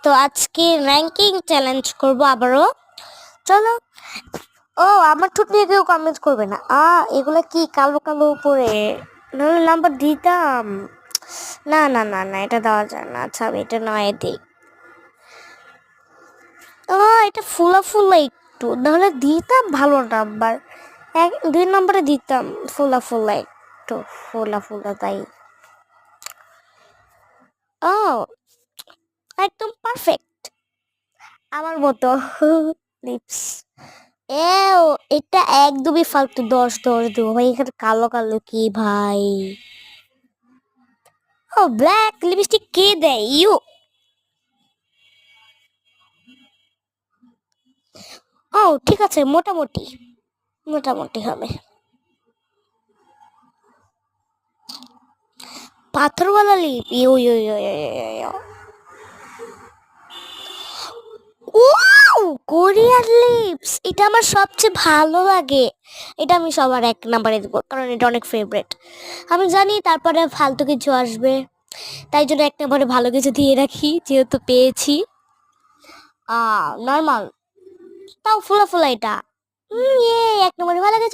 তো আজকে ranking challenge করব আবারও। চলো। ও আমার ঠোঁট নিয়ে কেউ কমেন্ট করবে না। এগুলা কি কালো কালো উপরে, নাহলে নাম্বার দিতাম। না না না না, এটা দেওয়া যায় না। আচ্ছা আমি এটা নয় দিই। এটা ফুলা ফুলা একটু, নাহলে দিতাম ভালো নাম্বার। 2 নম্বরে দিতাম ফুলা ফুলা, একটু ফুলা ফুলা তাই। ও একদম পারফেক্ট আমার মতো লিপস। এও এটা একদমই ফালতু। 10 10 দেবো ভাই। এখানে কালো কালো কি ভাই? ও ব্ল্যাক লিপস্টিক কে দেয়? ও ঠিক আছে, মোটামুটি মোটামুটি হবে। পাথরওয়ালা লিপ, ইউ ইউ ইউ ইউ ইউ ইউ। ওয়াও, কোরিয়ান লিপস এটা আমার সবচেয়ে ভালো লাগে। এটা আমি সবার 1 নম্বরে দেবো, কারণ এটা অনেক ফেভারিট। আমি জানি তারপরে ফালতু কিছু আসবে, তাই জন্য 1 নম্বরে ভালো কিছু দিয়ে রাখি, যেহেতু পেয়েছি। নর্মাল, তাও ফুলা ফুলা এটা। 1 নম্বরে ভালো কিছু